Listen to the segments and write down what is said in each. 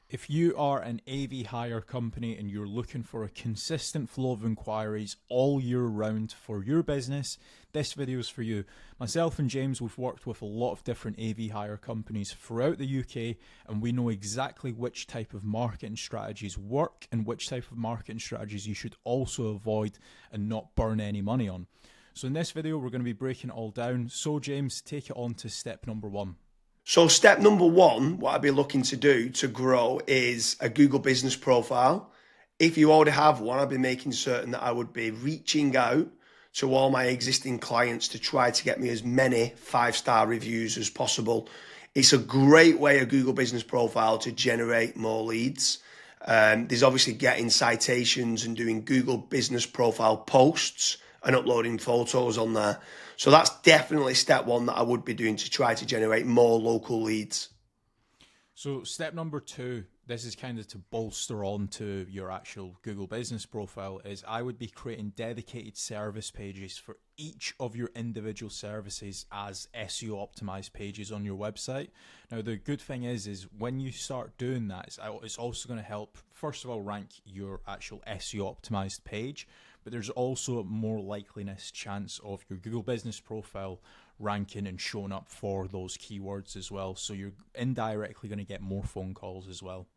If you are an AV hire company and you're looking for a consistent flow of inquiries all year round for your business, this video is for you. Myself and James, we've worked with a lot of different AV hire companies throughout the UK, and we know exactly which type of marketing strategies work and which type of marketing strategies you should also avoid and not burn any money on. So in this video, we're going to be breaking it all down. So James, take it on to step number one. So step number one, what I'd be looking to do to grow is a Google business profile. If you already have one, I'd be making certain that I would be reaching out to all my existing clients to try to get me as many 5-star reviews as possible. It's a great way, a Google business profile, to generate more leads. There's obviously getting citations and doing Google business profile posts and uploading photos on there. So that's definitely step one that I would be doing to try to generate more local leads. So step number two, this is kind of to bolster on to your actual Google business profile, is I would be creating dedicated service pages for each of your individual services as SEO optimized pages on your website. Now, the good thing is when you start doing that, it's also going to help, first of all, rank your actual SEO optimized page, but there's also more likeliness chance of your Google business profile ranking and showing up for those keywords as well. So you're indirectly going to get more phone calls as well.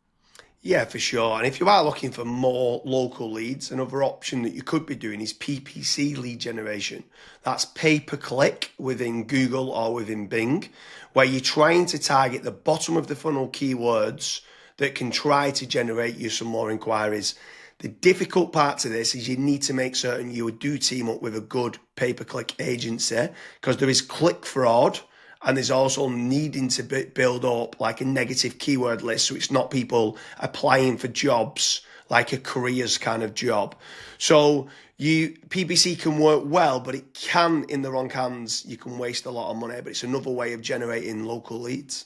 Yeah, for sure. And if you are looking for more local leads, another option that you could be doing is PPC lead generation. That's pay per click within Google or within Bing, where you're trying to target the bottom of the funnel keywords that can try to generate you some more inquiries. The difficult part to this is you need to make certain you do team up with a good pay-per-click agency, because there is click fraud, and there's also needing to build up like a negative keyword list, so it's not people applying for jobs like a careers kind of job. So PPC can work well, but it can, in the wrong hands, you can waste a lot of money, but it's another way of generating local leads.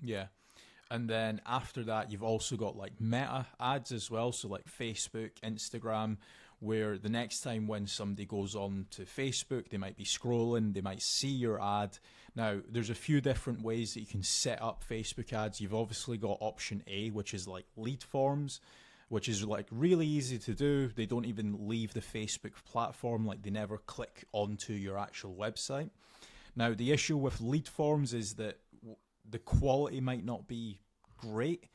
Yeah. And then after that, you've also got like meta ads as well. So like Facebook, Instagram, where the next time when somebody goes on to Facebook, they might be scrolling, they might see your ad. Now, there's a few different ways that you can set up Facebook ads. You've obviously got option A, which is like lead forms, which is like really easy to do. They don't even leave the Facebook platform, like they never click onto your actual website. Now, the issue with lead forms is that the quality might not be great,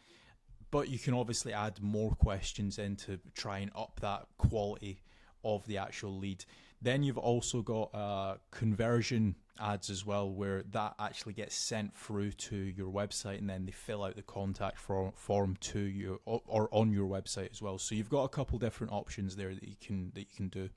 but you can obviously add more questions in to try and up that quality of the actual lead. Then you've also got conversion ads as well, where that actually gets sent through to your website, and then they fill out the contact form to you or on your website as well. So you've got a couple different options there that you can do.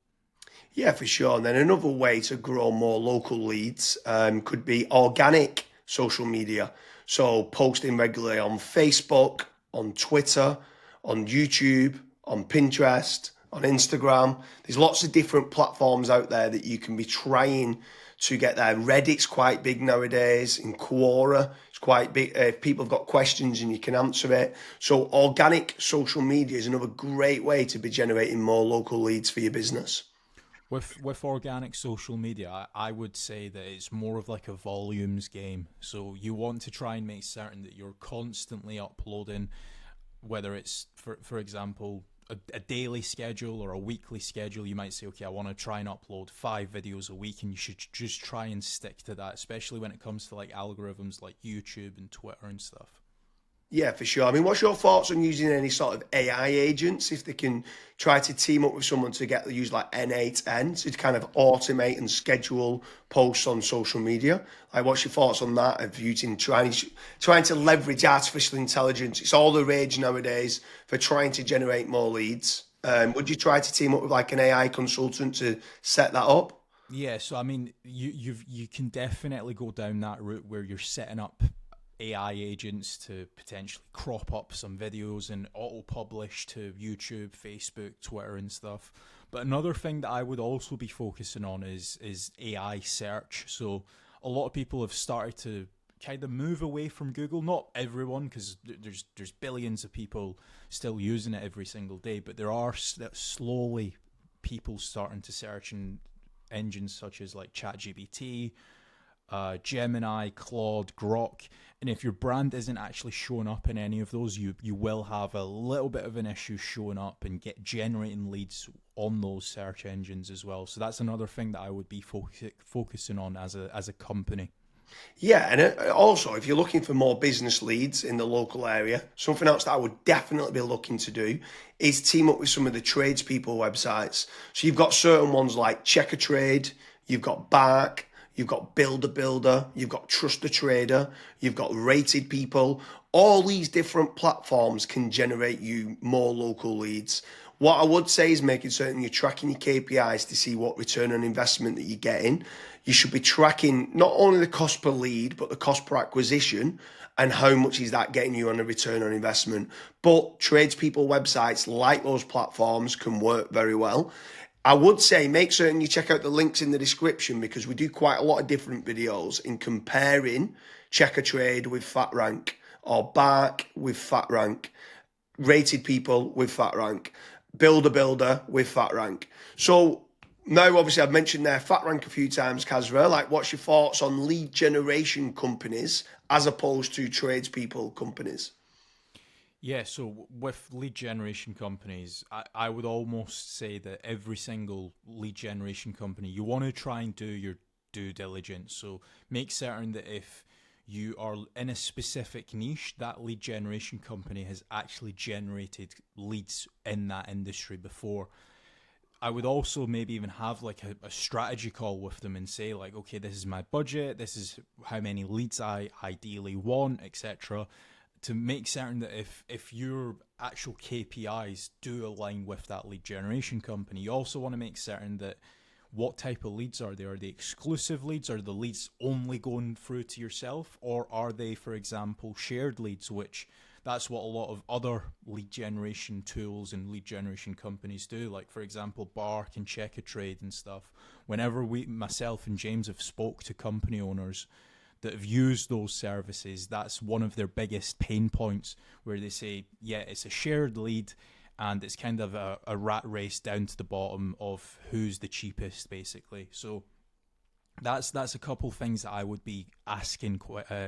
Yeah, for sure. And then another way to grow more local leads could be organic social media. So posting regularly on Facebook, on Twitter, on YouTube, on Pinterest, on Instagram. There's lots of different platforms out there that you can be trying to get there. Reddit's quite big nowadays. In Quora, it's quite big. If people have got questions and you can answer it. So organic social media is another great way to be generating more local leads for your business. With organic social media, I would say that it's more of like a volumes game. So you want to try and make certain that you're constantly uploading, whether it's, for example, a daily schedule or a weekly schedule. You might say, okay, I want to try and upload 5 videos a week, and you should just try and stick to that, especially when it comes to like algorithms like YouTube and Twitter and stuff. Yeah, for sure. I mean, what's your thoughts on using any sort of AI agents, if they can try to team up with someone to use like N8N to kind of automate and schedule posts on social media? Like, what's your thoughts on that? Of using trying to leverage artificial intelligence? It's all the rage nowadays for trying to generate more leads. Would you try to team up with like an AI consultant to set that up? Yeah, so I mean, you can definitely go down that route where you're setting up AI agents to potentially crop up some videos and auto-publish to YouTube, Facebook, Twitter and stuff. But another thing that I would also be focusing on is AI search. So a lot of people have started to kind of move away from Google. Not everyone, because there's billions of people still using it every single day, but there are slowly people starting to search in engines such as like ChatGPT, Gemini, Claude, Grok. And if your brand isn't actually showing up in any of those, you will have a little bit of an issue showing up and get generating leads on those search engines as well. So that's another thing that I would be focusing on as a company. Yeah, and also if you're looking for more business leads in the local area, something else that I would definitely be looking to do is team up with some of the tradespeople websites. So you've got certain ones like Checker Trade, you've got Bark, you've got Builder Builder, you've got Trust the Trader, you've got Rated People. All these different platforms can generate you more local leads. What I would say is making certain you're tracking your KPIs to see what return on investment that you're getting. You should be tracking not only the cost per lead, but the cost per acquisition and how much is that getting you on a return on investment. But tradespeople websites like those platforms can work very well. I would say make certain you check out the links in the description because we do quite a lot of different videos in comparing Checker Trade with Fatrank or Bark with Fatrank, Rated People with Fatrank, Builder Builder with Fatrank. So now, obviously, I've mentioned there Fatrank a few times, Kasra. Like, what's your thoughts on lead generation companies as opposed to tradespeople companies? Yeah, so with lead generation companies, I would almost say that every single lead generation company, you want to try and do your due diligence. So make certain that if you are in a specific niche, that lead generation company has actually generated leads in that industry before. I would also maybe even have like a strategy call with them and say like, okay, this is my budget, this is how many leads I ideally want, etc. To make certain that if your actual KPIs do align with that lead generation company, you also want to make certain that what type of leads are they? Are they exclusive leads? Are the leads only going through to yourself? Or are they, for example, shared leads, which that's what a lot of other lead generation tools and lead generation companies do. Like, for example, Bark and Check a Trade and stuff. Whenever myself and James have spoke to company owners that have used those services, that's one of their biggest pain points where they say, yeah, it's a shared lead and it's kind of a rat race down to the bottom of who's the cheapest, basically. So that's a couple things that I would be asking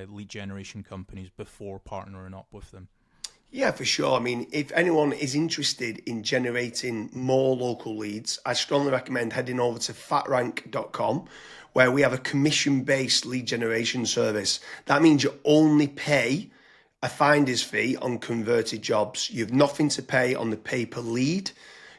lead generation companies before partnering up with them. Yeah, for sure. I mean, if anyone is interested in generating more local leads, I strongly recommend heading over to fatrank.com, where we have a commission-based lead generation service. That means you only pay a finder's fee on converted jobs. You have nothing to pay on the pay per lead.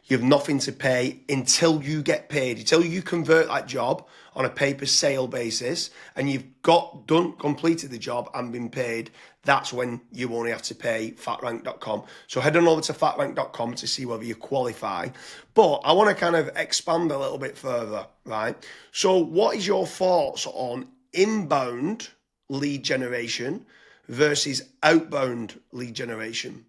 You have nothing to pay until you get paid, until you convert that job on a pay per sale basis and you've completed the job and been paid. That's when you only have to pay fatrank.com. So head on over to fatrank.com to see whether you qualify. But I want to kind of expand a little bit further, right? So what is your thoughts on inbound lead generation versus outbound lead generation?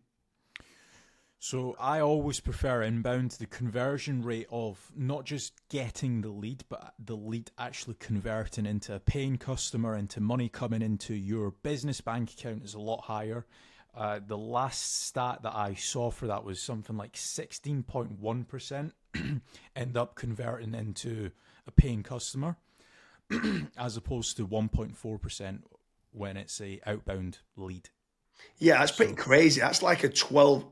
So I always prefer inbound. The conversion rate of not just getting the lead, but the lead actually converting into a paying customer, into money coming into your business bank account is a lot higher. The last stat that I saw for that was something like 16.1% end up converting into a paying customer, as opposed to 1.4% when it's a outbound lead. Yeah, that's pretty So crazy. That's like a 12,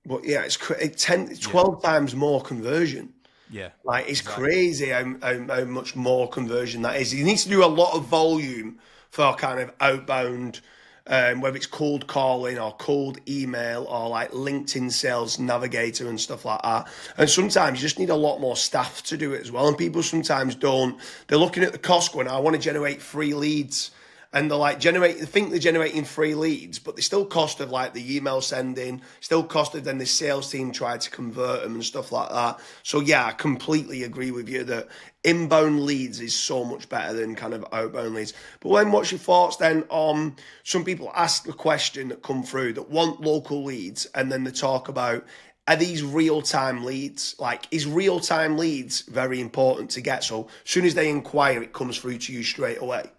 but yeah, it's 10, yeah, 12 times more conversion. yeah, Like it's exactly. crazy how much more conversion that is. You need to do a lot of volume for kind of outbound, whether it's cold calling or cold email or like LinkedIn Sales Navigator and stuff like that. And sometimes you just need a lot more staff to do it as well. And people sometimes don't. They're looking at the cost going, I want to generate free leads. And they're like they think they're generating free leads, but they still cost of like the email sending, still cost of then the sales team try to convert them and stuff like that. So yeah, I completely agree with you that inbound leads is so much better than kind of outbound leads. But when what's your thoughts then on some people ask the question that come through that want local leads and then they talk about are these real-time leads? Like, is real-time leads very important to get? So as soon as they inquire, it comes through to you straight away.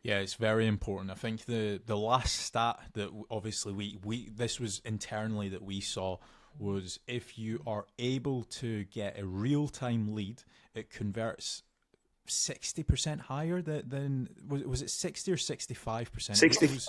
Yeah, it's very important. I think the last stat that obviously we this was internally that we saw was if you are able to get a real time lead, it converts 60% higher than was it 60 or 65%? 60, It was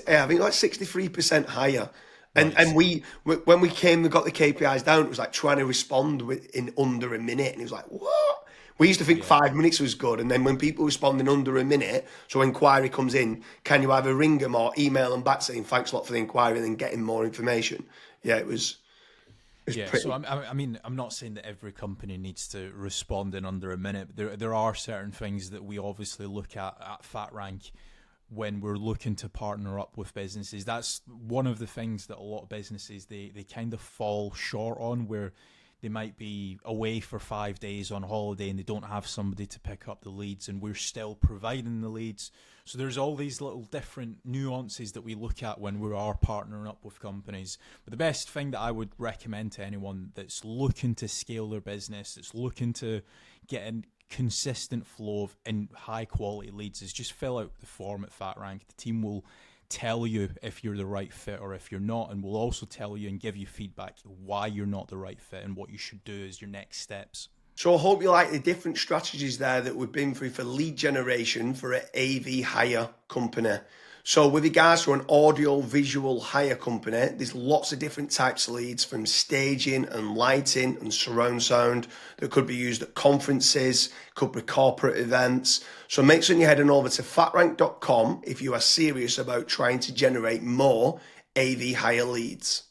I think like 63% higher. And right. when we got the KPIs down, it was like trying to respond in under a minute, and it was like, what? We used to think Yeah. 5 minutes was good, and then when people respond in under a minute, so inquiry comes in, can you either ring them or email them back saying thanks a lot for the inquiry and then getting more information? Yeah, it was Yeah, so pretty. I mean, I'm not saying that every company needs to respond in under a minute. There are certain things that we obviously look at Fatrank when we're looking to partner up with businesses. That's one of the things that a lot of businesses they kind of fall short on, where they might be away for 5 days on holiday and they don't have somebody to pick up the leads, and we're still providing the leads. So there's all these little different nuances that we look at when we are partnering up with companies. But the best thing that I would recommend to anyone that's looking to scale their business, that's looking to get a consistent flow of and high quality leads, is just fill out the form at Fatrank. The team will tell you if you're the right fit or if you're not, and we'll also tell you and give you feedback why you're not the right fit and what you should do as your next steps. So I hope you like the different strategies there that we've been through for lead generation for an AV hire company. So with regards to an audio visual hire company, there's lots of different types of leads, from staging and lighting and surround sound that could be used at conferences, could be corporate events. So make sure you're heading over to fatrank.com if you are serious about trying to generate more AV hire leads.